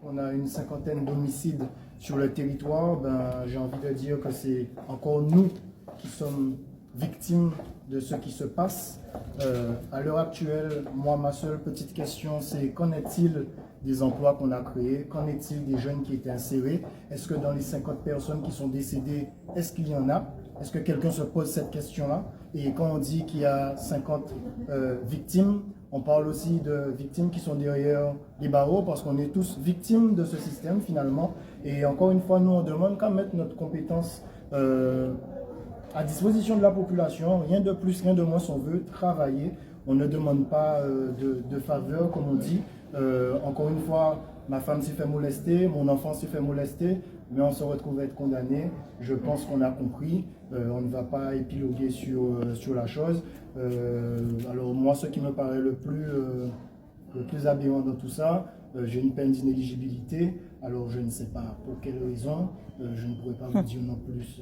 On a une cinquantaine d'homicides sur le territoire. J'ai envie de dire que c'est encore nous qui sommes victimes de ce qui se passe. À l'heure actuelle, moi, ma seule petite question, c'est qu'en est-il des emplois qu'on a créés? Qu'en est-il des jeunes qui étaient insérés? Est-ce que dans les 50 personnes qui sont décédées, est-ce qu'il y en a? Est-ce que quelqu'un se pose cette question-là? Et quand on dit qu'il y a 50 victimes, on parle aussi de victimes qui sont derrière les barreaux parce qu'on est tous victimes de ce système finalement. Et encore une fois, nous, on demande qu'à mettre notre compétence à disposition de la population, rien de plus, rien de moins, on veut travailler. On ne demande pas de faveur, comme on dit. Encore une fois, ma femme s'est fait molester, mon enfant s'est fait molester, mais on se retrouve à être condamné. Je pense qu'on a compris. On ne va pas épiloguer sur la chose. Alors moi, ce qui me paraît le plus aberrant dans tout ça, j'ai une peine d'inéligibilité. Alors je ne sais pas pour quelle raison. Je ne pourrais pas vous dire non plus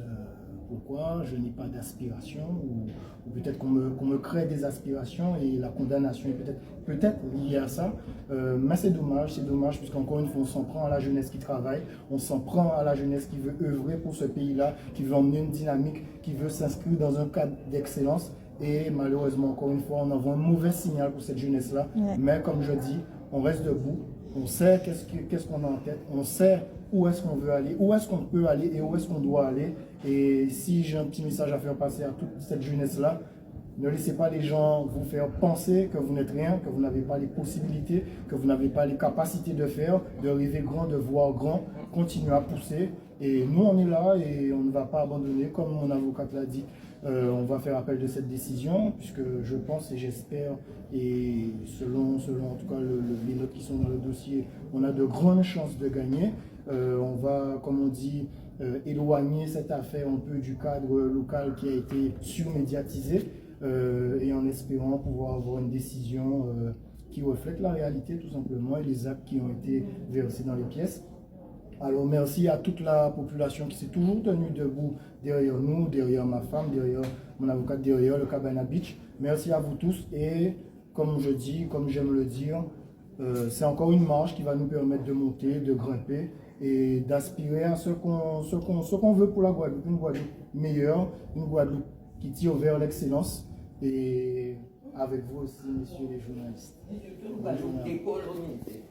pourquoi. Je n'ai pas d'aspiration ou peut-être qu'on me crée des aspirations et la condamnation est peut-être liée à ça. Mais c'est dommage puisqu'encore une fois on s'en prend à la jeunesse qui travaille, on s'en prend à la jeunesse qui veut œuvrer pour ce pays-là, qui veut emmener une dynamique, qui veut s'inscrire dans un cadre d'excellence. Et malheureusement, encore une fois, on envoie un mauvais signal pour cette jeunesse-là. Ouais. Mais comme je dis, on reste debout, on sait qu'est-ce qu'on a en tête, on sait où est-ce qu'on veut aller, où est-ce qu'on peut aller et où est-ce qu'on doit aller. Et si j'ai un petit message à faire passer à toute cette jeunesse-là, ne laissez pas les gens vous faire penser que vous n'êtes rien, que vous n'avez pas les possibilités, que vous n'avez pas les capacités de faire, de rêver grand, de voir grand. Continuez à pousser. Et nous, on est là et on ne va pas abandonner. Comme mon avocate l'a dit, on va faire appel de cette décision, puisque je pense et j'espère, et selon en tout cas les notes qui sont dans le dossier, on a de grandes chances de gagner. On va, comme on dit, éloigner cette affaire un peu du cadre local qui a été surmédiatisé. Et en espérant pouvoir avoir une décision qui reflète la réalité tout simplement et les actes qui ont été versés dans les pièces. Alors merci à toute la population qui s'est toujours tenue debout derrière nous, derrière ma femme, derrière mon avocate, derrière le Cabana Beach. Merci à vous tous et comme je dis, comme j'aime le dire, c'est encore une marche qui va nous permettre de monter, de grimper et d'aspirer à ce qu'on veut pour la Guadeloupe, une Guadeloupe meilleure, une Guadeloupe qui tire vers l'excellence. Et avec vous aussi, messieurs les journalistes. Et surtout, Guadeloupe décolonisée.